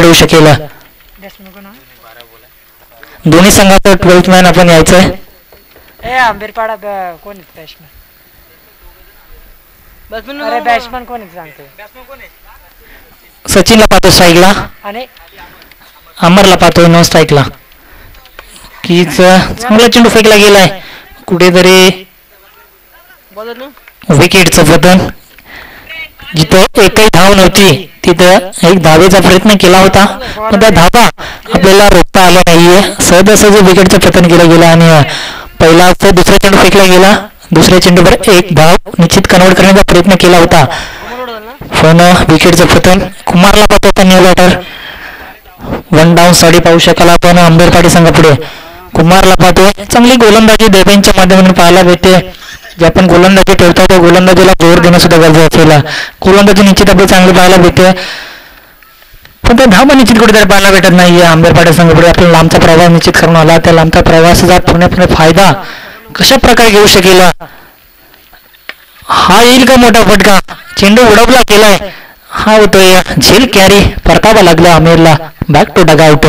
येऊ शकेल. दोन्ही संघाचं 12th मॅन आपण यायचं आहे. सचिनला पाहतो स्ट्राईकला, अमरला पाहतोय नो स्ट्राईकला. की चांगला चेंडू फेकला गेलाय कुठेतरी, विकेटचं पतन. जिथं एकही धाव नव्हती तिथं एक धावेचा प्रयत्न केला होता, पण त्या धावा आपल्याला रोखता आल्या नाहीये. सहज विकेटचं पतन केलं गेलं आणि पहिला दुसरा चेंडू फेकला गेला. दुसऱ्या चेंडूवर एक धाव निश्चित कन्वर्ट करण्याचा प्रयत्न केला होता, पण विकेटचं पतन. कुमारला पाहतो होता न्यू बॅटर. 1 डाऊन साडी पाहू शकाल आपण आंबेरपाडी संघापुढे. कुमारला पाहतोय, चांगली गोलंदाजी देवेंच्या माध्यमातून पाहायला भेटते. जे आपण गोलंदाजी ठेवतो त्या गोलंदाजीला जोर देणं सुद्धा गरजेचं असेल. गोलंदाजी निश्चित आपली चांगली पाहायला भेटते, पण त्या धावा निश्चित कुठेतरी पाहायला भेटत नाहीये. आंबेरपाडी संघापुढे आपला लांबचा प्रवास निश्चित करून आला. त्या लांबचा प्रवासाचा पूर्णपणे फायदा कशा प्रकारे घेऊ शकेल, हा येईल का मोठा फटका. चेंडू उडवला गेलाय, हा होतोय झेल कॅरी. परतावा लागला आमिरला. Back to dugout.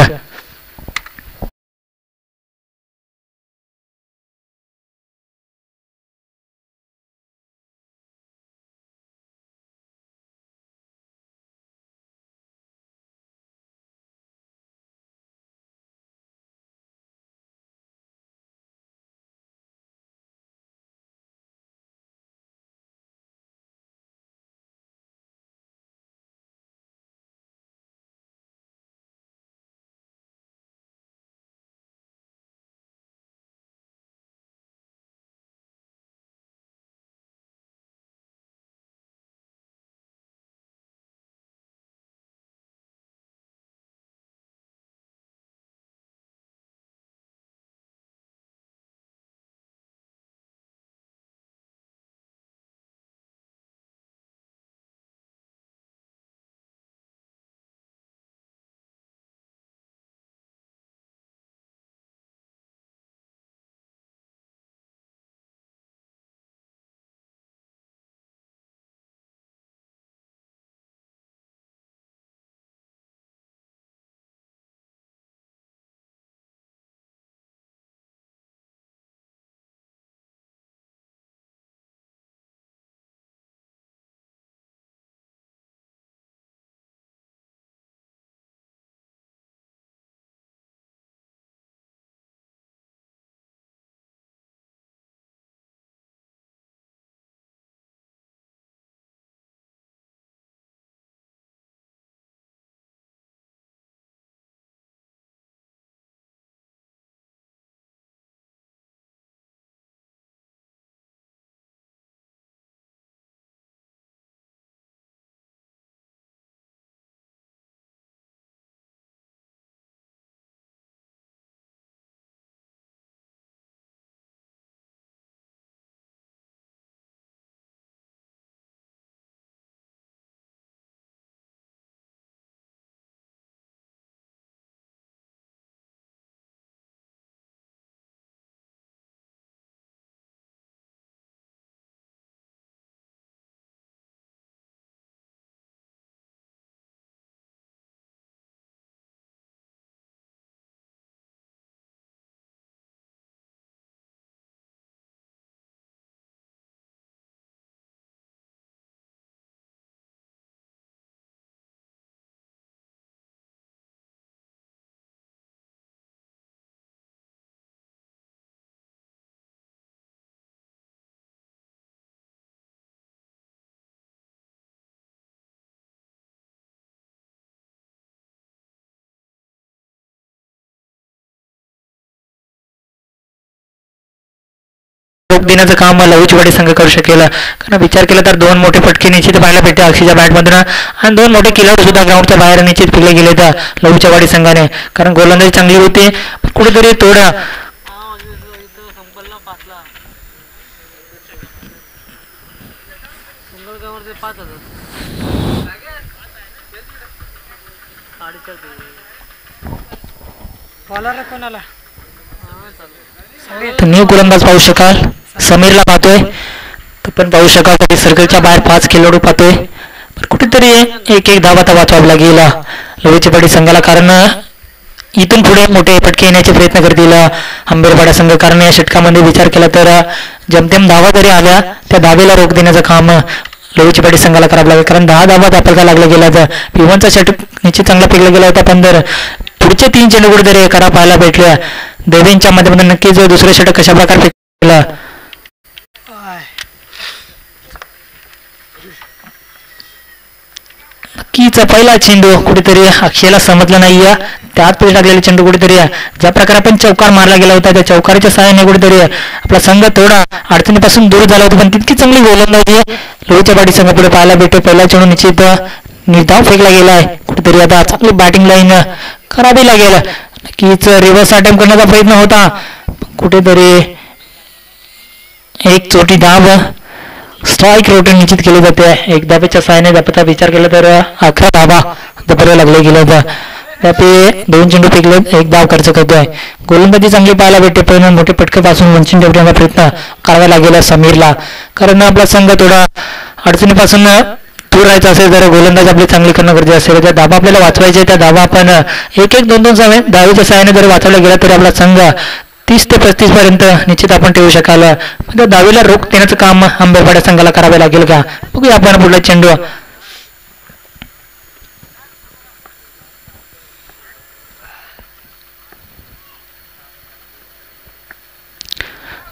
देण्याचं काम लवचीवाडी संघ करू शकेल. कारण विचार केला तर 2 मोठे फटके निश्चित पाहायला भेटते अक्षयच्या बॅटमधून, आणि 2 मोठे किलर सुद्धा ग्राउंडच्या बाहेर निश्चित फेकले गेले त्या लवचीवाडी संघाने. कारण गोलंदाजी चांगली होती, कुठेतरी थोडा न्यू गोलंदाज पाहू शकाल. समीरला पाहतोय, तो पण पाहू शकाल. सर्कलच्या बाहेर 5 खेळाडू पाहतोय. कुठेतरी एक एक धावा वाचवायला गेला लोहरीची पाटी संघाला, कारण इथून पुढे मोठे फटके येण्याचे प्रयत्न करतील आंबेरपाडा संघ, कारण या षटकामध्ये विचार केला तर जमतेम धावा जरी आल्या त्या धावेला रोख देण्याचं काम लोहरीची पाटी संघाला करावं लागेल, कारण 10 धावा दाखल लागला गेला. तर पिवनचा षटक निश्चित चांगला फेकला गेला होता, पण जर पुढचे 3 चेंडू कुठेतरी करा पाहायला भेटल्या देवेंच्या माध्यमातून नक्कीच दुसरं षटक कशा प्रकारे फेकला. नक्कीच पहिला चेंडू कुठेतरी अक्षयला समजला नाही, त्यात पुढे टाकलेला चेंडू कुठेतरी ज्या प्रकारे आपण चौकार मारला गेला होता त्या चौकाराच्या सहाय्याने कुठेतरी आपला संघ थोडा अडचणीपासून दूर झाला होता, पण तितकी चांगली गोलंदाजी लोहरीच्या पाटी संघ पुढे पाहायला भेटतो. पहिला चेंडू निश्चित निर्धाव फेकला गेला आहे, कुठेतरी आता चांगली बॅटिंग लाईन करावी लागेल. नक्कीच रिव्हर्स अटेम्प्ट करण्याचा प्रयत्न होता, कुठेतरी एक छोटी धाव स्ट्राईक रोटेट निश्चित केली जाते. एक धावेच्या सहाय्याने धापाचा विचार केला तर 11 धावा धापायला लागले गेले होता. त्यापे 2 चेंडू फेकले, 1 धाव खर्च करतोय. गोलंदाजी चांगली पाहायला भेटते, पण मोठे पटकेपासून वंचित ठेवण्याचा प्रयत्न करावा लागेल समीरला, कारण आपला संघ थोडा अडचणीपासून दूर राहायचं असेल तर गोलंदाजी आपली चांगली करणं गरजेचं असेल. ज्या धावा आपल्याला वाचवायचे त्या धावा आपण 1-1, 2-2 धावेच्या सहाय्याने जर वाचवला गेला तरी आपला संघ 30 ते 35 पर्यंत निश्चित आपण ठेवू शकाल. त्या धावेला रोख देण्याचं काम आंबेरपाडा संघाला करावे लागेल का, बघूया आपण पुढला चेंडू.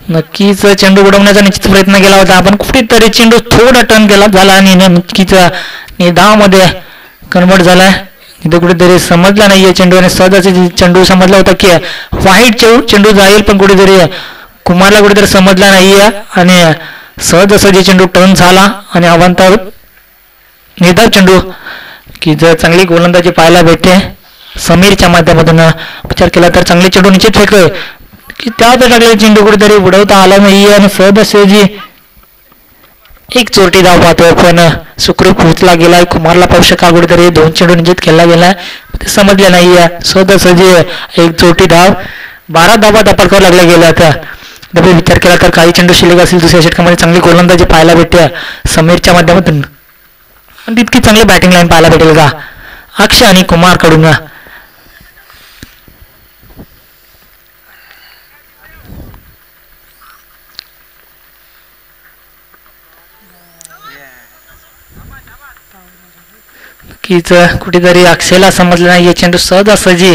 नक्कीच चेंडू उडवण्याचा निश्चित प्रयत्न केला होता, आपण कुठेतरी चेंडू थोडा टर्न केला झाला आणि नक्कीच निर्धावामध्ये कन्वर्ट झालाय. इथे कुठेतरी समजला नाहीये चेंडू, आणि सहज चेंडू समजला होता की वाईट चेंडू जाईल, पण कुठेतरी कुमारला कुठेतरी समजला नाहीये आणि सहज चेंडू टर्न झाला आणि अवांतर निर्धाव चेंडू की जर चांगली गोलंदाजी पाहायला भेटते समीरच्या माध्यमातून विचार केला तर चांगले चेंडू निश्चित फेकतोय की त्यात टाकलेला चेंडू कुठेतरी उडवता आला नाहीये आणि सहज एक चोरटी धाव पाहतोय, पण सुखरूप पोहोचला गेलाय. कुमारला पाहू शका कुठेतरी 2 चेंडू निश्चित खेळला गेलाय, ते समजले नाहीये. सहज एक चोरटी धाव 12 धावा दाखल लागल्या गेल्या होत्या. विचार केला तर काही चेंडू शिल्लक असेल दुसऱ्या षटकामध्ये चांगली गोलंदाजी पाहायला भेटते समीरच्या माध्यमातून, पण तितकी चांगली बॅटिंग लाईन पाहायला भेटेल का अक्षय आणि कुमार कडून. नक्कीच कुठेतरी अक्षयला समजलं नाही, चेंडू सहजी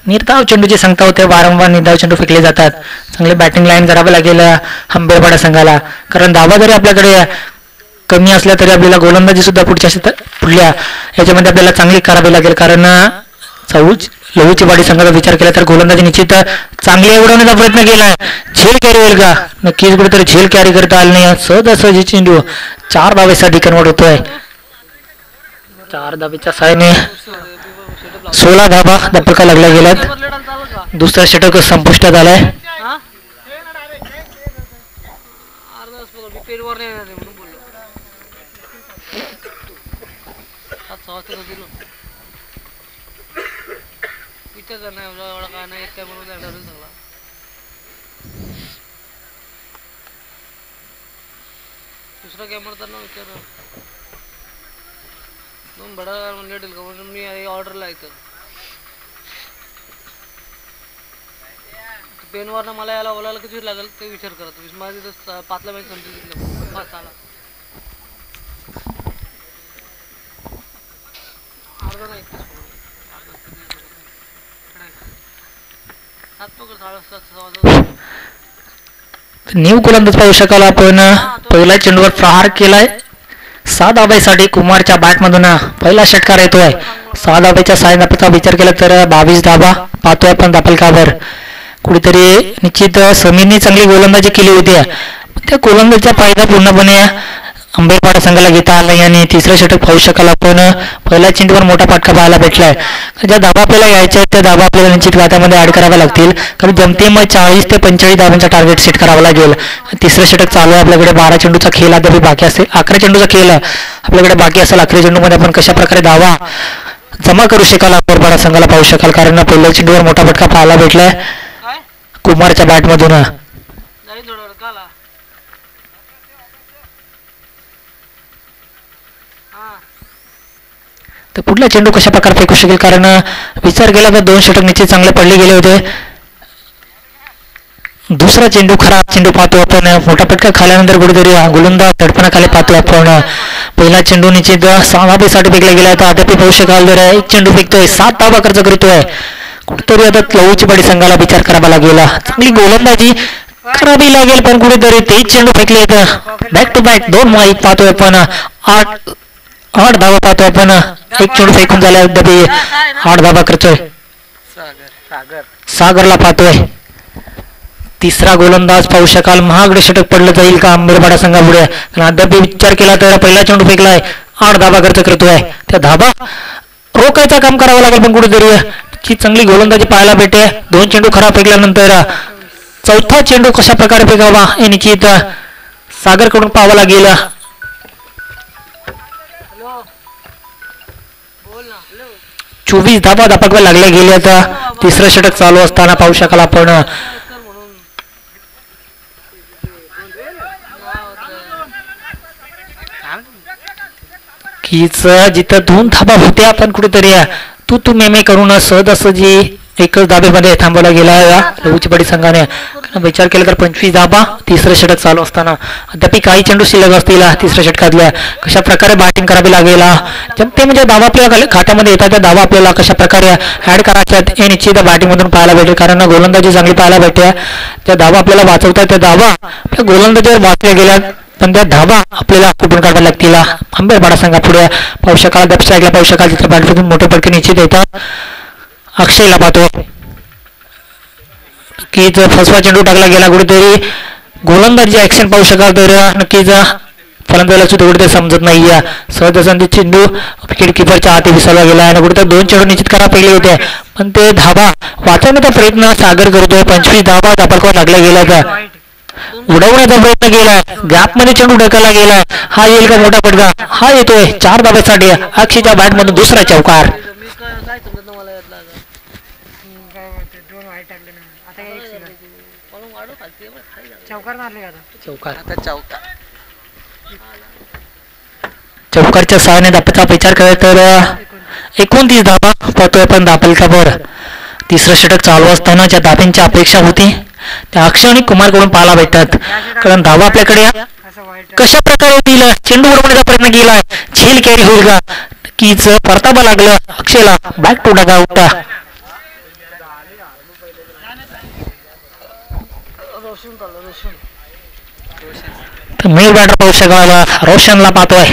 निर्धाव चेंडूची सांगता होते, वारंवार निर्धाव चेंडू फेकले जातात. चांगले बॅटिंग लाईन करावं लागेल आंबेरपाडा संघाला, कारण धावा जरी आपल्याकडे कमी असल्या तरी आपल्याला गोलंदाजी सुद्धा पुढल्या याच्यामध्ये आपल्याला चांगली करावी लागेल, कारण लोहरीची पाटी संघाचा विचार केला तर गोलंदाजी निश्चित चांगली उडवण्याचा प्रयत्न केला. झेल कॅरी होईल का, नक्कीच कुठेतरी झेल कॅरी करता आली नाही. सहज चेंडू 4 धावेसाठी कन्वर्ट होतोय. 4 धावेच्या सहाय्याने 16 धावा धपका लागल्या गेल्यात. दुसरा षटक संपुष्टात आलाय. दुसरा कॅमेरा ना विचार 2 बडा म्हणले का म्हणून मी ऑर्डरला येतं पेनवरनं मला याला बोलायला किती लागेल ते विचार करत माझी तर 5ला मॅच संपली 5 आला अर्धा नाही न्यू गोलंदाज पाहू शकाल आपण. पहिला चेंडूवर प्रहार केलाय 6 धाब्यासाठी कुमारच्या बॅटमधून पहिला षटकार येतोय. 6 धाब्याच्या सायनाचा विचार केला तर 22 धाबा पाहतोय आपण दापलकावर. कुठेतरी निश्चित समीरने चांगली गोलंदाजी केली होती, त्या गोलंदाजीचा फायदा पूर्णपणे आंबेरपाडा संघाला घेता आला आणि तिसरं षटक पाहू शकाल आपण. पहिल्या चेंडूवर मोठा फटका पाहायला भेटलाय. ज्या धाबा आपल्याला यायच्या आहेत त्या धाबा आपल्याला निश्चित खात्यामध्ये ऍड कराव्या लागतील, कारण जमतेम 40 ते 45 धावांचा टार्गेट सेट करावा लागेल. तिसरं षटक चालू आहे आपल्याकडे. 12 चेंडूचा खेळ अद्याप बाकी असेल. 11 चेंडूचा खेळ आपल्याकडे बाकी असेल. 11 चेंडूमध्ये आपण कशा प्रकारे धावा जमा करू शकाल आंबेरपाडा संघाला पाहू शकाल, कारण पहिल्या चेंडूवर मोठा फटका पाहायला भेटलाय कुमारच्या बॅटमधून. तर कुठला चेंडू कशा प्रकारे फेकू शकेल, कारण विचार केला तर 2 षटक निश्चित चांगले पडले गेले होते. दुसरा चेंडू, खरा चेंडू पाहतो आपण. मोठा फटका खाल्यानंतर कुठेतरी गोलंदाज तडफणाखाली पाहतो आपण. पहिला चेंडू निश्चित 6 धाबेसाठी फेकला गेला होता. अद्याप पाहू शकाल तर एक चेंडू फेकतोय, 7 धाबा खर्च करतोय. कुठेतरी आता लवचिपाडी संघाला विचार करावा लागेल. चांगली गोलंदाजी करावी लागेल, पण कुठेतरी 23 चेंडू फेकले आहेत. बॅक टू बॅक 2 माईक पाहतोय आपण. 8 धावा पाहतोय आपण. एक चेंडू फेकून झाला, अद्याप 8 धावा करतोय. सागरला पाहतोय. तिसरा गोलंदाज पाहू शकाल. महागडे षटक पडलं जाईल का आंबेरपाडा संघापुढे, अद्याप विचार केला तर पहिला चेंडू फेकलाय, 8 धावा खर्च करतोय. त्या धावा रोखायचं काम करावं लागेल, पण कुठेतरी ची चांगली गोलंदाजी पाहायला भेटे. 2 चेंडू खराब फेकल्यानंतर चौथा चेंडू कशा प्रकारे फेकावा हे निश्चित सागरकडून पाहावं लागेल. 24 धाबा धापाकला लागल्या गेल्या. तिसरं षटक चालू असताना पाहू शकाल आपण. कीच जिथं 2 धाबा होत्या, पण कुठेतरी तू मेमे करून सहजासहजी एकच धाब्यामध्ये थांबवला गेला या लवचिपाडी संघाने. विचार केला तर 25 धाबा तिसरं षटक चालू असताना. अद्याप काही चेंडू शिल्लक असतील तिसऱ्या षटकातल्या. कशा प्रकारे बॅटिंग करावी लागेल, ते म्हणजे धावा आपल्या खात्यामध्ये येतात, त्या धावा आपल्याला कशा प्रकारे ऍड करायच्या हे निश्चित बॅटिंगमधून पाहायला भेटेल, कारण गोलंदाजी चांगली पाहायला भेटते. त्या धावा आपल्याला वाचवतात, त्या धावा आपल्या गोलंदाजीवर वाचल्या गेल्या, पण त्या धावा आपल्याला कुठून काढाव्या लागतील. आंबेरपाडा संघापुढे पाहू शकाल. दक्षाला पाहू शकाल, तिथे बॅटमधून मोठे फटके निश्चित येतात. अक्षयला पाहतो की फसवा चेंडू टाकला गेला. कुठेतरी गोलंदाजी ऍक्शन पाहू शकाल तर नक्कीच फलंदाजाला सुद्धा कुठेतरी समजत नाहीये. सहजासहजी चेंडू विकेट किपरच्या हाती विसरला गेला आणि कुठेतरी 2 चेंडू निश्चित करा पडले होते, पण ते धावा वाचवण्याचा प्रयत्न सागर करतोय. 25 धावा धापाकवर लागल्या गेल्या. उडवण्याचा प्रयत्न केलाय, गॅप मध्ये चेंडू ढकलला गेलाय. हा येईल का मोठा फटका? हा येतोय 4 धाब्यासाठी. अक्षयच्या बॅटमधून दुसरा चौकार. चौकारच्या सहाय्याने धाब्याचा विचार केला तर 29 धाबा पाहतोय आपण दापलकावर. तिसरं षटक चालू असताना ज्या धाब्यांची अपेक्षा होती त्या अक्षय आणि कुमार कडून पाहायला भेटतात, कारण धावा आपल्याकडे कशा प्रकारे होतील. चेंडू उडवण्याचा प्रयत्न केला, झेल कॅरी होईल का? कीच परतावा लागलं अक्षयला. बॅक टू डगा होता. मेल बॅटर पाहू शकाल. रोशनला पाहतोय.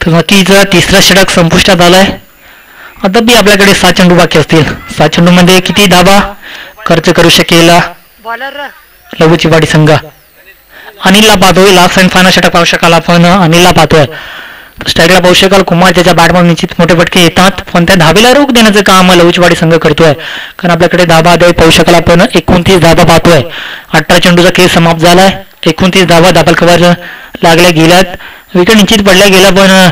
तर नक्कीच तिसरा षटक संपुष्टात आलाय. अद्याप आपल्याकडे 6 चेंडू बाकी असतील. 6 चेंडू मध्ये किती धाबा खर्च करू शकेल लघुचिपाडी संघ? अनिलला पाहतोय. लास्ट अँड फायनल षटक पाहू शकाल आपण. अनिलला पाहतोय. स्ट्राईकला पाहू शकाल कुमार त्याच्या बॅटमध्ये निश्चित मोठे फटके येतात, पण त्या धाबेला रोख देण्याचं काम लवचिपाडी संघ करतोय, कारण आपल्याकडे धाबा पाहू शकाल आपण. 29 धाबा पाहतोय. 18 चेंडूचा खेळ समाप्त झालाय. 29 धाबा दाबलकवर लागल्या गेल्यात. विकेट निश्चित पडल्या गेल्या, पण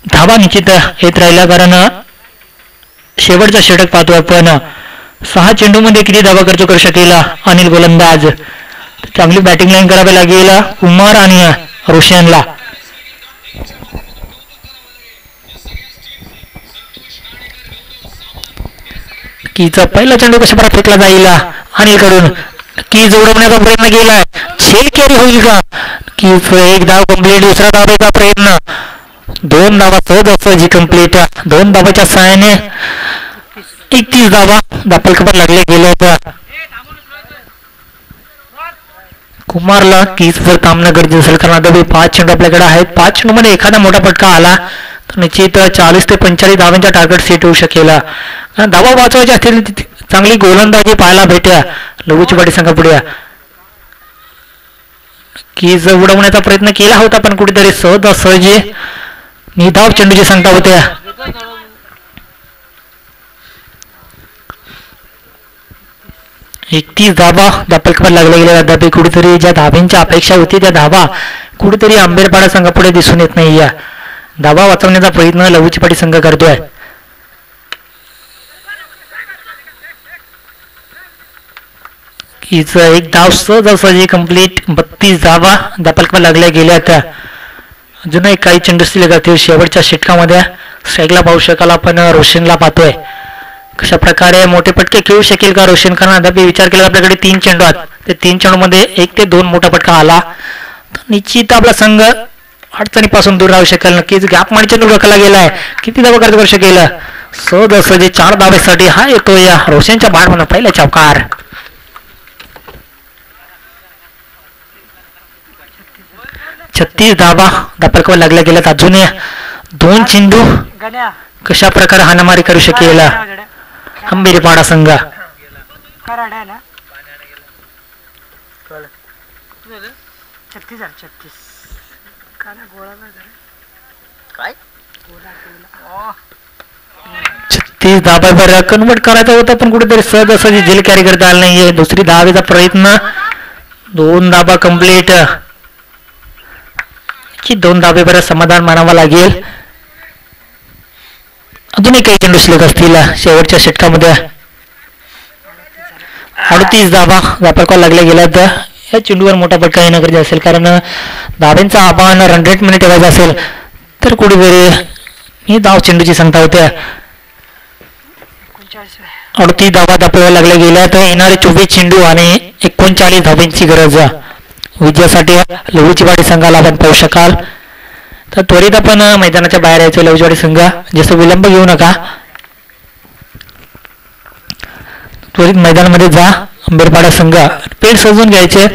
धाबा निश्चित येत राहिला, कारण शेवटचा षटक पाहतोय आपण. 6 चेंडू मध्ये किती धाबा खर्च करू शकेल अनिल गोलंदाज? चांगली बॅटिंग लाईन करावी लागेल कुमार आणि रोशनला. कीचा पहिला चेंडू कशा प्रकारे फेकला जाईल अनिल कडून? की जोडवण्याचा प्रयत्न केलाय, झेल कॅरी होईल का? कीच एक धाव कंप्लीट. दुसरा धावेचा प्रयत्न. 2 धावा सहज कंप्लीट. 2 धावाच्या सहाय्याने 31 धावा दापलकपर लागले गेले होते. कुमारला कीच जर थांबणं गरजेचं असेल, कारण आता 5 चेंडू आपल्याकडे आहेत. 5 चेंडू मध्ये एखादा मोठा फटका आला तर निश्चित 40 ते 45 धावांचा टार्गेट सेट होऊ शकेल. धावा वाचवायची असतील चांगली गोलंदाजी पाहायला भेटल्या लघुचिपाडी संघापुढे. कीज उडवण्याचा प्रयत्न केला होता, पण कुठेतरी सहजी निधाव चेंडूची सांगता होत्या. वेगळं झालं. 31 धाबा धापलकवर लागल्या गेल्या तथापि कुठेतरी ज्या धाब्यांची अपेक्षा होती त्या धाबा कुठेतरी आंबेरपाडा संघापुढे दिसून येत नाही. या धाबा वाचवण्याचा प्रयत्न लवचिपाटी संघ करतोय. हिचं एक धाव सहजासहजी कंप्लीट. 32 धाबा धापलकवर लागल्या गेल्या. त्या अजूनही काही चेंडू शिल्लक असतील. शेवटच्या षटकामध्ये स्ट्राईकला पाहू शकाल आपण रोशनला पाहतोय. कशा प्रकारे मोठे पटके खेळू शकेल का रोशन? कारण अद्याप विचार केला आपल्याकडे 3 चेंडू आहेत. ते 3 चेंडूमध्ये 1 ते 2 मोठा पटका आला तर निश्चित आपला संघ अडचणीपासून दूर राहू शकेल. नक्कीच गॅप मध्ये चेंडू रखला गेलाय. किती धावा करू शकेल? सहज 4 धाब्यासाठी हा येतो या रोशनच्या बाहेर पहिला चौकार. 36 धाबा धापलकवर लागल्या गेल्यात. अजून 2 चेंडू कशा प्रकारे हाणामारी करू शकेल आंबेरपाडा संघ? तीस धाब्यावर कन्वर्ट करायचा होता पण कुठेतरी सहजासहजी जेल कॅरी करता आला नाहीये. दुसरी धावेचा प्रयत्न. 2 धाबा कंप्लीट. 2 धाबेवर समाधान मानावं लागेल. अजूनही काही चेंडू शिल्लक असतील शेवटच्या षटकामध्ये. 38 धाबा धापलकवर लागल्या गेल्या तर या चेंडूवर मोठा फटका येणं गरजेचं असेल. कारण धाब्यांचा आव्हान रन रेट मध्ये ठेवायचा असेल तर कुठेतरी ही धाव चेंडूची सांगता होत्या. 38 धावा धापलकवर लागल्या गेल्या तर येणारे 24 चेंडू आणि 39 धाब्यांची गरज विजयासाठी लवचिवाडी संघाला आपण पाहू शकाल. तर त्वरित आपण मैदानाच्या बाहेर यायचं. लवचिवाडी संघ जास्त विलंब घेऊ नका. त्वरित मैदानामध्ये जा. आंबेरपाडा संघ पेट सजून घ्यायचे.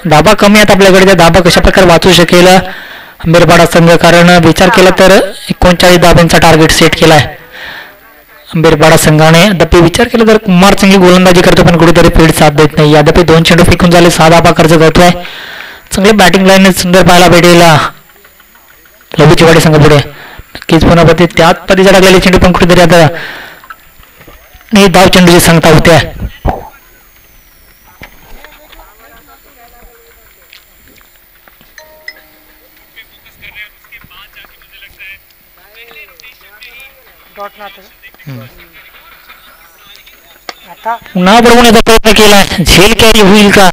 धाबा कमी आहेत आपल्याकडे, त्या धाबा कशा प्रकारे वाचू शकेल आंबेरपाडा संघ, कारण विचार केला तर 39 धाब्यांचा टार्गेट सेट केला आहे आंबेरपाडा संघाने. यद्यपि विचार केला तर कुमार चांगली गोलंदाजी करतो पण कुठेतरी फील्ड साथ देत नाही. यद्यपि 2 चेंडू फेकून झाले, 6 धाबा खर्च करतोय. चांगली बॅटिंग लाईन सुंदर पाहायला भेटेल लघुचीवाडी संघ पुढे. नक्कीच पुन्हा त्याच पदी अडकलेले चेंडू पण कुठेतरी आता नाही धाव चेंडूची सांगता होत्या. पुन्हा बरोबर याचा प्रयत्न केला, झेल कॅरी होईल का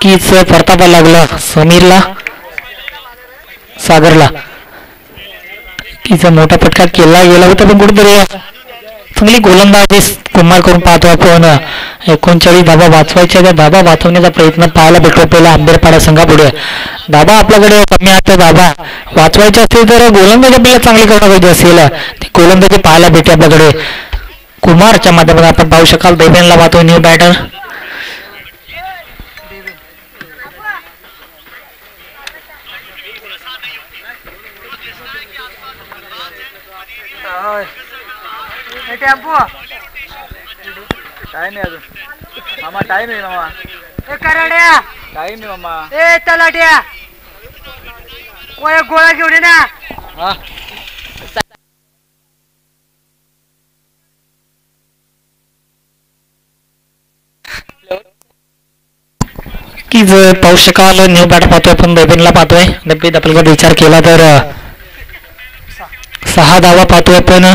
कीच परतापा लागला समीरला, सागरला. कीचा मोठा फटका केला गेला होता पण कुठेतरी चांगली गोलंदाजी कुमार करून पाहतो आपण. 39 धाबा वाचवायच्या, त्या धाबा वाचवण्याचा प्रयत्न पाहायला भेटतो पहिला आंबेरपाडा संघापुढे. धाबा आपल्याकडे कमी आता धाबा वाचवायचे असतील तर गोलंदाजी आपल्याला चांगली करणं पाहिजे असेल, ती गोलंदाजी पाहायला भेटते आपल्याकडे. कुमारच्या माध्यमातून आपण पाहू शकाल देवेनला पाहतो न्यू बॅटर. टाइम आहे अजून मामा, टाइम आहे मामा, टाइम आहे मामा. तलाट्या गोळा घेऊन ये ना. की जर पाहू शकाल न्यू बॅट पाहतोय आपण देवेनला पाहतोय. नक्कीच आपल्याला विचार केला तर 6 धावा पाहतोय आपण.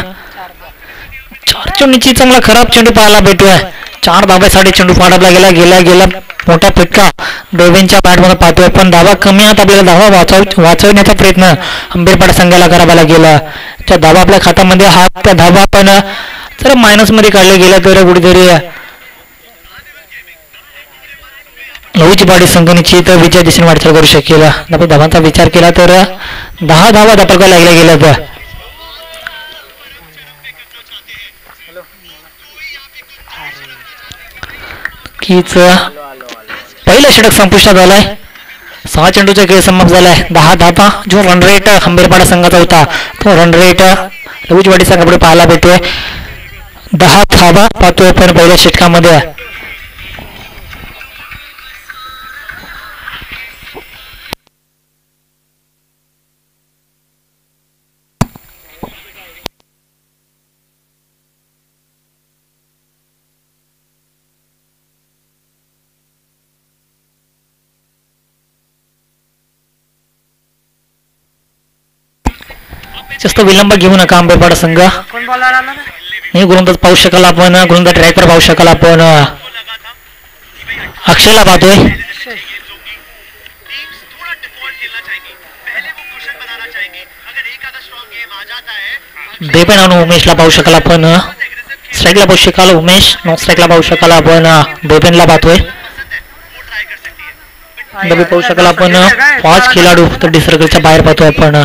4 चेंडूची चांगला खराब चेंडू पाहायला भेटतोय. 4 धाब्यासाठी चेंडू फाडला गेला मोठा फटका देवेनच्या बॅटमध्ये पाहतोय पण धावा कमी आहेत. आपल्याला धावा वाचवण्याचा प्रयत्न आंबेरपाडा संघाला करावा लागेल. त्या धावा आपल्या खात्यामध्ये हात, त्या धावा पण जर मायनस मध्ये काढले गेल्या तर कुठेतरी लघुचीवाडी संघाची तर विजय दिशेने वाटचाल करू शकेल. धावांचा विचार केला तर 10 धावा धापडका लागल्या गेल्या तर कीच पहिला षटक संपुष्टात झालाय. 6 चेंडूचा खेळ समाप्त झालाय. 10 धावा जो रन रेट आंबेरपाडा संघाचा होता तो रन रेट लघुचीवाडी संघापुढे पाहायला भेटतोय. 10 धावा पाहतोय पण पहिल्या षटकामध्ये. जास्त विलंब घेऊ नका आंबेरपाडा संघ. हे गोलंदाज पाहू शकाल आपण, गोलंदाज ट्रॅकवर पाहू शकाल आपण. अक्षयला पाहतोय. देवेन आणि उमेशला पाहू शकाल आपण. स्ट्राईकला पाहू शकाल उमेश, नॉन स्ट्राईकला पाहू शकाल आपण देवेनला पाहतोय. पाहू शकाल आपण 5 खेळाडू तर सर्कलच्या बाहेर पाहतोय आपण.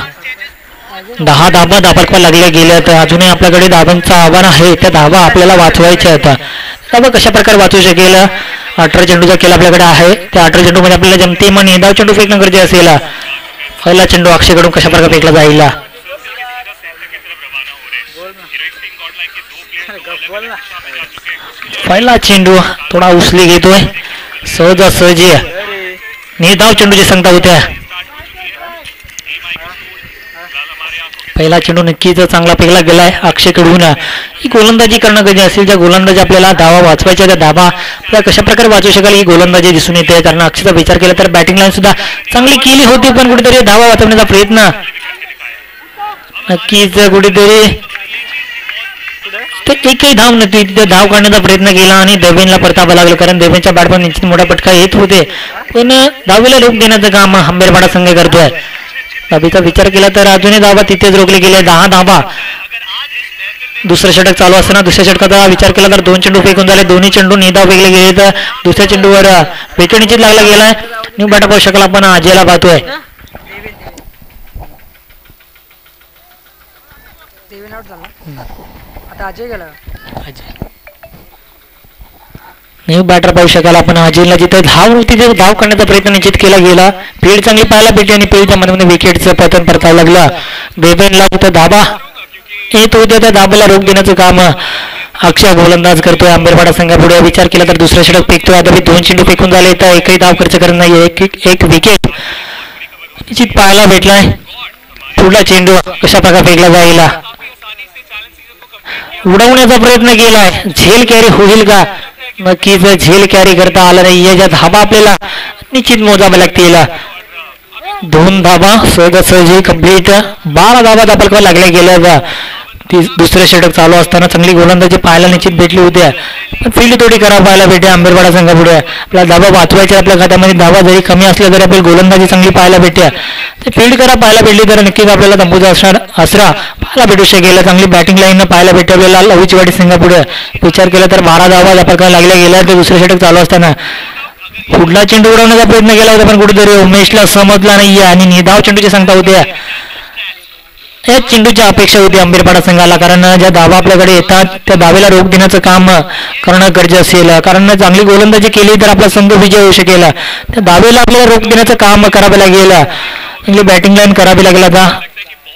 10 धाबा धापडका लागल्या गेल्या तर अजूनही आपल्याकडे धाबांचं आव्हान आहे. त्या धाबा आपल्याला वाचवायच्या आहेत. धाबा कशा प्रकारे वाचू शकेल. 18 चेंडूचा खेळ आपल्याकडे आहे. त्या 18 चेंडू मध्ये आपल्याला जमते मग 9 चेंडू फेकणं गरजेचं असेल. पहिला चेंडू अक्षयकडून कशा प्रकारे फेकला जाईल. पहिला चेंडू थोडा उचली घेतोय सहजासहजी. निर्धाव चेंडूची संख्या होत्या. पहिला चेंडू नक्कीच चांगला फेकला गेलाय अक्षयकडून. ही गोलंदाजी करणं गरजेचं असेल. ज्या गोलंदाजी आपल्याला धावा वाचवायच्या त्या धावा आपल्याला कशा प्रकारे वाचवू शकाल ही गोलंदाजी दिसून येते. कारण अक्षयचा विचार केला तर बॅटिंग लाईन सुद्धा चांगली केली होती पण कुठेतरी धावा वाचवण्याचा प्रयत्न नक्कीच कुठेतरी एकही धाव नव्हती. तिथे धाव काढण्याचा प्रयत्न केला आणि देवेनला परतावा लागला कारण देवेनच्या बॅटवर निश्चित मोठा फटका येत होते पण धावेला रोख देण्याचं काम आंबेरपाडा संघ करतोय. धाबीचा विचार केला तर अजूनही धावा तिथेच रोखले गेले. 10 धावा. दुसरं षटक चालू असताना दुसऱ्या षटकाचा विचार केला तर 2 चेंडू फेकून झाले. दोन्ही चेंडू निधाव फेकले गेले तर दुसऱ्या चेंडूवर विकेट निश्चित लागला गेलाय. न्यू बॅटर पाहू शकाल आपण अजयला पाहतोय. आता अजय गेला. न्यू बॅटर पाहू शकाल आपण अजिलला जिथे धाव नव्हती तिथे धाव करण्याचा प्रयत्न निश्चित केला गेला. फील्ड चांगली पाहायला भेटली आणि फील्डच्या मध्ये विकेटचं पतन परतावं लागलं. बेबेनला तिथं धाबा येत होत्या त्या धाब्याला रोख देण्याचं काम अक्षय गोलंदाज करतोय आंबेरपाडा संघापुढे. विचार केला तर दुसरं षटक फेकतोय. आता 2 चेंडू फेकून झाले तर एकही धाव खर्च करत नाही. एक विकेट निश्चित पाहायला भेटलाय. पुढला चेंडू कशा प्रकारे फेकला जाईल उडवण्याचा प्रयत्न केलाय. झेल कॅरी होईल का? नक्कीच झेल कॅरी करता आला नाही. याच्या धाबा आपल्याला निश्चित मोजाव्या लागतील. 2 धाबा सहजासहजी कंप्लीट. 12 धाबा दाखल लागल्या गेल्या. दुसरे षटक चालू असताना चांगली गोलंदाजी पाहायला निश्चित भेटली होत्या. पण फील्ड थोडी खराब पाहायला भेटते आंबेरपाडा संघापुढे. आपला धाबा वाचवायचे आपल्या खात्यामध्ये धाबा जरी कमी असल्या तरी आपल्याला गोलंदाजी चांगली पाहायला भेटते. ते फील्ड खराब पाहायला भेटली तर नक्कीच आपल्याला तंबूचा आसरा पाहायला भेटू शकेल. चांगली बॅटिंग लाईन पाहायला भेटते आपल्याला लवचिवाडी संघापुढे. विचार केला तर 12 धाबा दाखल लागल्या गेल्या. ते दुसरे षटक चालू असताना पुढला चेंडू उडवण्याचा प्रयत्न केला होता पण कुठेतरी उमेशला समजला नाहीये आणि निधाव चेंडूची सांगता होत्या. या चेंडूच्या अपेक्षा होती आंबेरपाडा संघाला. कारण ज्या धावा आपल्याकडे येतात त्या धावेला रोख देण्याचं काम करणं गरजेचं असेल. कारण चांगली गोलंदाजी केली तर आपला संघ विजय होऊ शकेल. त्या धावेला आपल्याला रोख देण्याचं काम करावं लागेल. चांगली बॅटिंग लाईन करावी लागेल. आता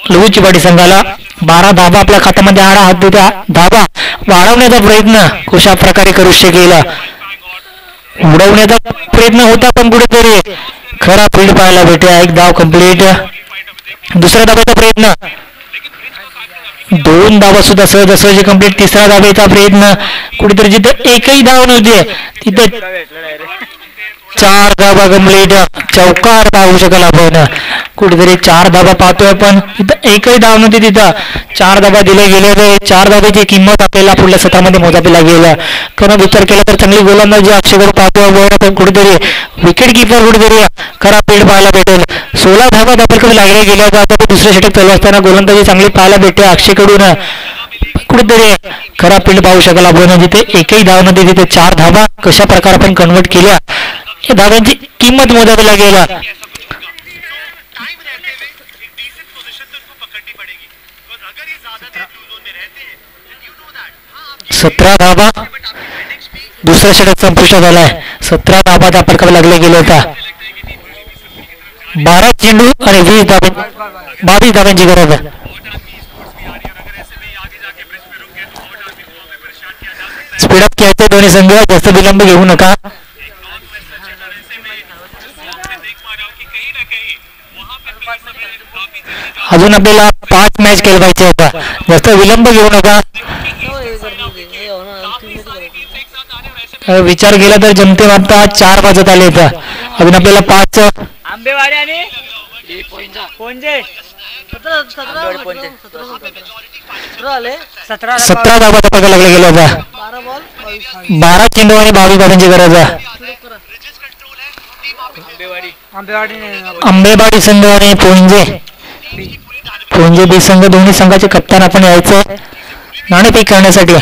लवचिवाडी संघाला 12 धाबा आपल्या खात्यामध्ये हात होत्या. धाबा वाढवण्याचा प्रयत्न कशा प्रकारे करू शकेल. उडवण्याचा प्रयत्न होता पण कुठेतरी खरा फील्ड पाहायला भेटला. एक धाव कंप्लीट. दुसऱ्या धाब्याचा प्रयत्न 2 धावा सुद्धा सहजासहजी कंप्लीट. तिसऱ्या धाब्याचा प्रयत्न कुठेतरी जिथे एकही धाव नव्हती तिथे 4 धाबा कंप्लीट. चौकार पाहू शकाल आपण. कुठेतरी 4 धाबा पाहतोय पण तिथं एकही धाव नव्हती. तिथं 4 धाबा दिले गेले. 4 धाब्याची किंमत आपल्याला पुढल्या सत्रामध्ये मोजावी लागेल. कारण विचार केला तर चांगली गोलंदाजी अक्षयकडे पाहतोय पण कुठेतरी विकेट किपर कुठेतरी खरा फील्ड पाहायला भेटेल. 16 धाबा दाखल लागल्या गेल्या. आता दुसरे षटक चालू असताना गोलंदाजी चांगली पाहायला भेटते अक्षयकडून. कुठेतरी खरा फील्ड पाहू शकाल आपण. जिथे एकही धाव नव्हती तिथे 4 धाबा कशा प्रकारे आपण कन्वर्ट केल्या या धाव्यांची किंमत मोजावी लागेल. 17 धाबा दुसरा षटक संपुष्टात आलाय. 17 धाबा दाखल लागले गेले होता. 12 चेंडू आणि 22 धाब्यांची गरज. स्पीडअप खेळते दोन्ही संघ. जास्त विलंब घेऊ नका. अजून आपल्याला 5 मॅच केलं पाहिजे होता. जास्त विलंब घेऊ नका. विचार केला तर जमते आता 4 वाजत आले होता. अजून आपल्याला 5 आंबेवाडी आणि 17 धाबा दाखल लागले गेले होता. 12 चेंडू आणि 22 धाब्यांची गरज आहे. आंबेवाडी संघ आणि पोंजे बी संघ दोन्ही संघाचे कप्तान आपण यायचं नाणेफेक करण्यासाठी.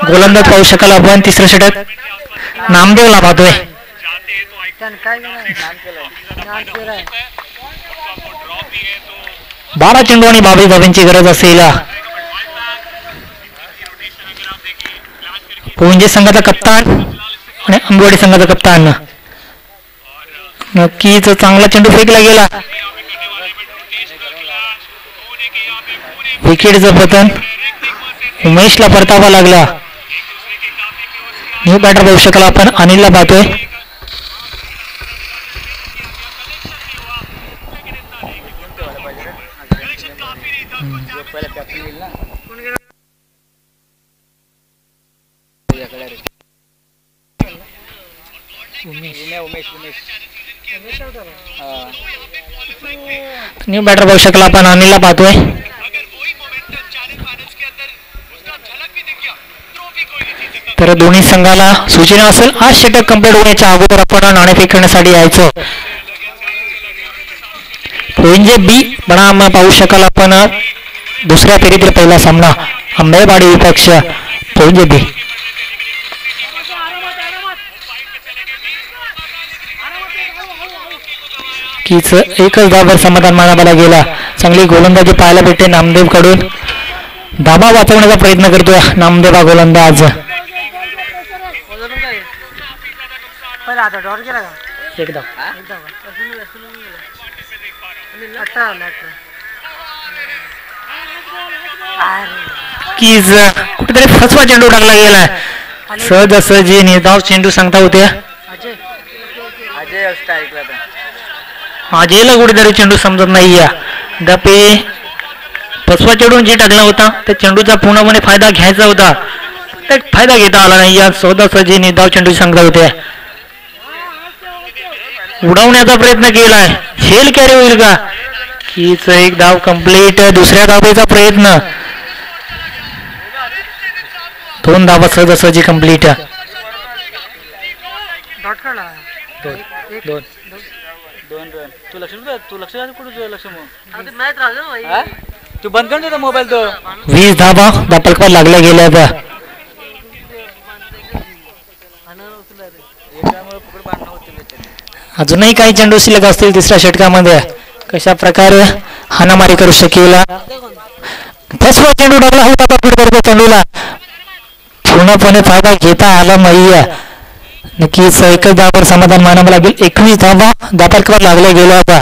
गोलंदाज पाहू शकाल आपण. तिसरं षटक नामदेवला पाहतोय. 12 चेंडू आणि 22 धाब्यांची गरज असेल. पोंजे संघाचा कप्तान आणि आंबेवाडी संघाचा कप्तान. नक्कीच चांगला चेंडू फेकला गेला. विकेटचं पतन उमेशला परतावा लागला. न्यू बॅटर पाहू शकाल आपण. अनिलला पाहतोय. न्यू बॅटर पाहू शकाल आपण. अनिलला पाहतोय. तर दोन्ही संघाला सूचना असेल 8 षटक कंप्लीट होण्याच्या अगोदर आपण नाणेफेक करण्यासाठी यायचं. म्हणजे बी म्हणा पाहू शकाल आपण दुसऱ्या फेरीतील पहिला सामना आंबेवाडी विपक्ष म्हणजे बी. कीच एकच धावावर समाधान मानायला गेला. चांगली गोलंदाजी पाहायला भेटते नामदेव कडून. धाबा वाचवण्याचा प्रयत्न करतोय नामदेव हा गोलंदाज. एक धाव. कीज कुठेतरी फसवा चेंडू टाकला गेला. सहजासहजी निर्धाव चेंडू सांगता होते. अजयला कुठेतरी चेंडू समजत नाहीये. दपे फसवा चेंडू जे टाकला होता त्या चेंडूचा पूर्णपणे फायदा घ्यायचा होता. फायदा घेता आला नाही. या सहजासहजी निर्धाव चेंडू सांगता होते. उडवण्याचा प्रयत्न केलाय. झेल कॅरी होईल का? कीच एक धाव कंप्लीट. दुसऱ्या धावेचा प्रयत्न. 2 धावा सहजासहजी कंप्लीट. तू बंद कर मोबाईल. तो 20 धावा दापलकर लागल्या गेल्या. अजूनही काही चेंडू शिल्लक असतील तिसऱ्या षटकामध्ये. कशा प्रकारे हाणामारी करू शकेल. फसवा चेंडू टाकला होता चेंडूला पूर्णपणे फायदा घेता आला नाहीये. नक्कीच एकच धावावर समाधान मानावं लागेल. 21 धावा दापलकर लागल्या गेल्या होत्या.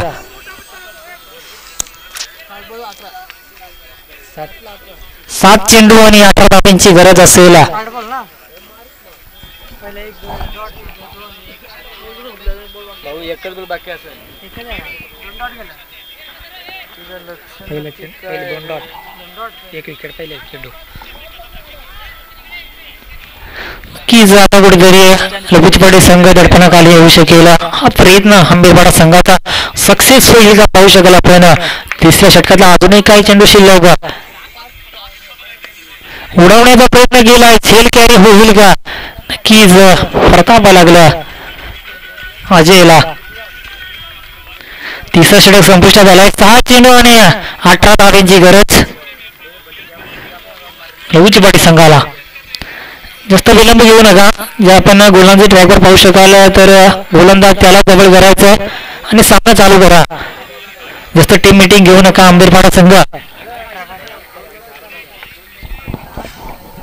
7 चेंडू आणि 18 धावांची गरज असेल. बाकी असेल. एक विकेट पहिले चेंडू. कीज आता कुठेतरी लघुचपाडी संघ दडपणाखाली येऊ शकेल. हा प्रयत्न आंबेवाडा संघाचा सक्सेस होईल का पाहू शकेल आपण. तिसऱ्या षटकातला अजूनही काही चेंडू शिल्लक. उडवण्याचा प्रयत्न केलाय. झेल कॅरी होईल का? नक्कीच प्रतापा लागला अजयला. तिसरा षटक संपुष्टात झालाय. 6 चेंडू आणि 18 धावांची गरज लघुचपाडी संघाला. जास्त विलंब घेऊ नका. जे आपण गोलंदाजी ट्रॅकवर पाहू शकाल तर गोलंदाज त्याला जवळ करायचं आणि सामना चालू करा. जास्त टीम मीटिंग घेऊ नका आंबेरपाडा संघ.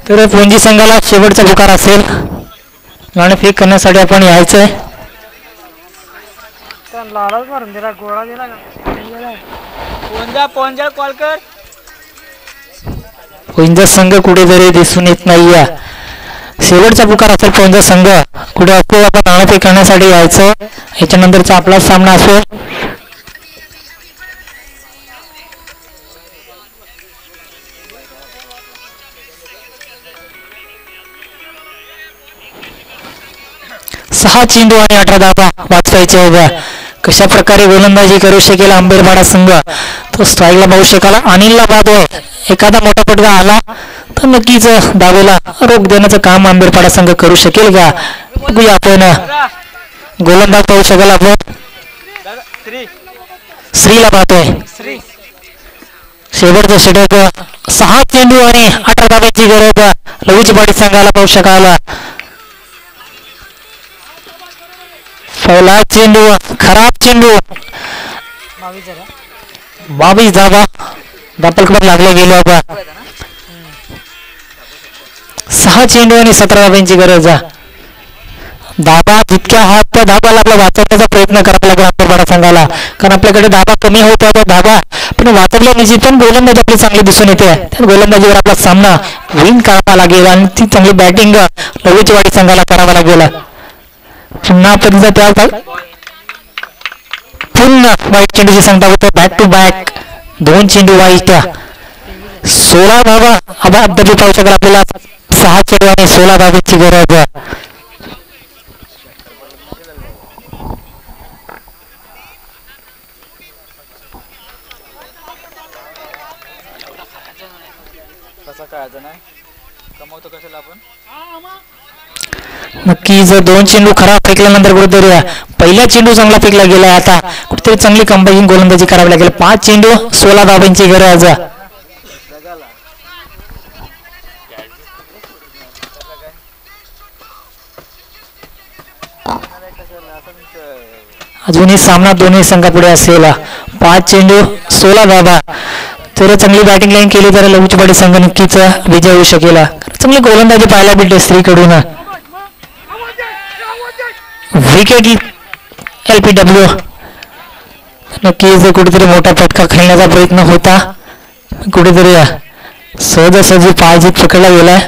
तर पोंजी संघाला शेवटचा पुकार असेल. नाणेफेक करण्यासाठी आपण यायचंय. कॉल कर. पोंजा संघ कुठेतरी दिसून येत नाहीये. शेवटचा पुकार असेल पोंजा संघ. कुठे असेल आपण नाणेफेक करण्यासाठी यायचं. याच्यानंतरचा आपला सामना असेल. सहा चेंडू आणि 18 धावा वाचवायच्या होत्या. कशा प्रकारे गोलंदाजी करू शकेल आंबेरपाडा संघ तो स्ट्राईकला पाहू शकाला. अनिलला बाद आहे. एखादा मोठा पटका आला तर नक्कीच धावेला रोख देण्याचं काम आंबेरपाडा संघ करू शकेल का? बघूया आपण. गोलंदाज पाहू शकाल आपण. श्रीला पाहतोय. शेवटचं षटक. 6 चेंडू आणि 18 धाव्याची गरज लघुचपाडी संघाला पाहू शकाल. पहिला चेंडू खराब चेंडू. 22 धावा दापलकर लागल्या गेल्या होत्या. 6 चेंडू आणि 17 धाव्यांची गरज. धाबा जितक्या हात त्या धाबाला आपला वाचवण्याचा प्रयत्न करावा लागेल आंबेरपाडा संघाला. कारण आपल्याकडे धाबा कमी होत आहे. धाबा पण वाचवल्या निश्चित पण गोलंदाजी आपली चांगली दिसून येते. त्या गोलंदाजीवर आपला सामना विन करावा लागेल आणि ती चांगली बॅटिंग लघुचपाडी संघाला करावा लागेल. पुन्हा पुन्हा वाईट चेंडूची सांगता होतं. बॅक टू बॅक 2 चेंडू वाईट. 16 धावा हा अद्याप पाहू शकाल आपल्याला. 6 चेंडू आणि 16 धावांची गरज. नक्कीच 2 चेंडू खराब फेकल्यानंतर कुठेतरी पहिला चेंडू चांगला फेकला गेला. आता कुठेतरी चांगली कंबाईन गोलंदाजी करावी लागेल. 5 चेंडू 16 धावांची गरज. अजूनही सामना दोन्ही संघापुढे असेल. 5 चेंडू 16 धावा. जर चांगली बॅटिंग लाईन केली तर लवचिपाडी संघ नक्कीच विजय होऊ शकेल. चांगली गोलंदाजी पाहायला भेटते स्त्रीकडून. Wicket LPW. नक्कीच कुठेतरी मोठा फटका खेळण्याचा प्रयत्न होता. कुठेतरी सहजासहजी पायजीत पकडला गेलाय.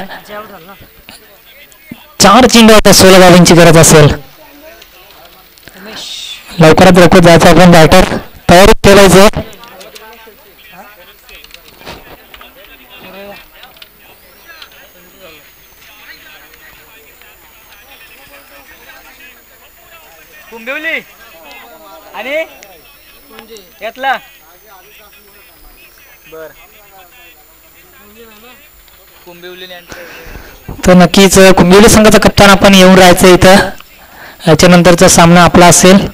4 चेंडू आता 16 धावांची गरज असेल. लवकरात लवकर जायचं आपण बॅटर तयारीत ठेवायचं. कुंभिवली आणि यातला बर कुंभिवली. तर नक्कीच कुंभिवली संघाचा कप्तान आपण येऊन राहायचं इथं. याच्यानंतरचा सामना आपला असेल.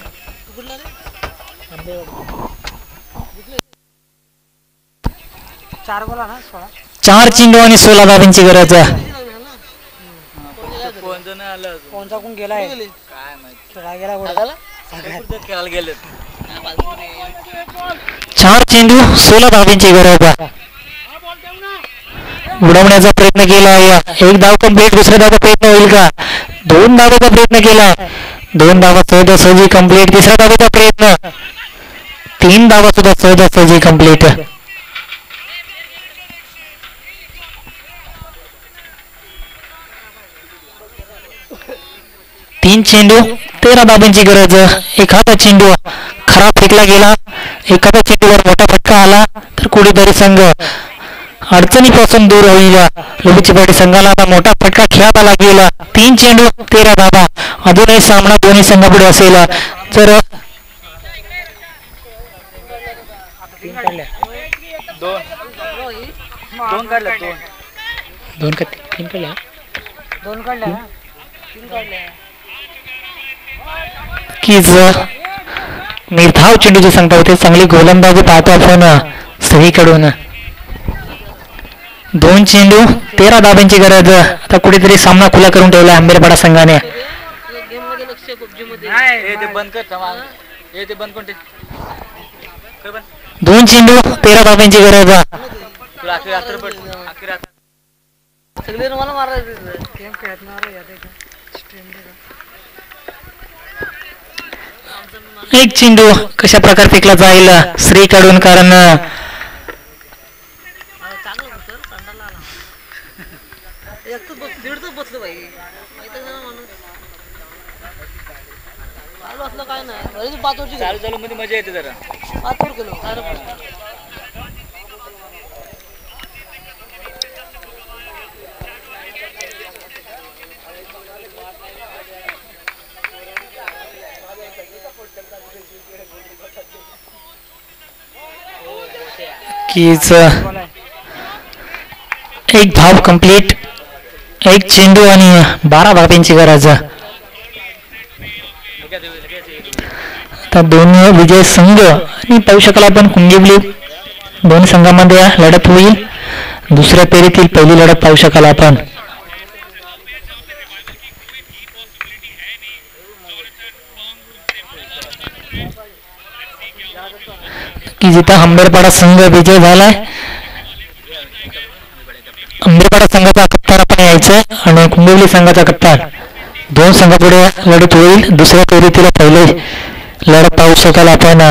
4 चेंडू आणि 16 धावांची गरज. खेळायला गेले. 4 चेंडू 16 धावांची गरज. उडवण्याचा प्रयत्न केला. एक धाव कंप्लीट. दुसऱ्या धावा प्रयत्न होईल का? 2 धावाचा प्रयत्न केला. 2 धावा सहजासहजी कंप्लीट. तिसऱ्या धावाचा प्रयत्न. 3 धावा सुद्धा सहजासहजी कंप्लीट. 3 चेंडू 13 धावांची गरज. एखादा चेंडू खराब फेकला गेला, एखाद्या चेंडूवर मोठा फटका आला तर कुठेतरी संघ अडचणीपासून दूर होईल. लुबीचीपाटी संघाला आता मोठा फटका खेळावा लागेल. 3 चेंडू 13 धावा. अजूनही सामना दोन्ही संघापुढे असेल. जर कीच निर्धाव चेंडूची संख्या होते. चांगली गोलंदाजी पाहतो आपण सगळीकडून. 2 चेंडू 13 धावांची गरज. आता कुठेतरी सामना खुला करून ठेवला आंबेरपाडा संघाने. गेम मध्ये लक्ष पबजी मध्ये. बंद कर. ते बंद कोणते 2 चेंडू 13 धावांची गरज. सगळे मला मारायचं. गेम खेळणार एक चेंडू कशा प्रकारे फेकला जाईल श्रीकडून, कारण बसलं भाई असलं काय नाही. 5 वर्ष चालू मध्ये मजा येते जरा. 5 वर गेलो काय कीच एक धाव कंप्लीट. 1 चेंडू आणि 12 धावांची गरज. तर दोन्ही विजय संघ आणि पाहू शकाल आपण कुंभिवली दोन्ही संघामध्ये लढत होईल. दुसऱ्या फेरीतील पहिली लढत पाहू शकाल आपण. की जिथं आंबेरपाडा संघ विजय झालाय. आंबेरपाडा संघाचा कप्तान आपण यायचं आणि कुंभिवली संघाचा कप्तान. 2 संघापुढे लढत होईल. दुसऱ्या फेरीतील पहिले लढत पाहू शकाल आपण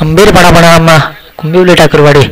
आंबेरपाडा बनाम कुंभिवली ठाकूरवाडी.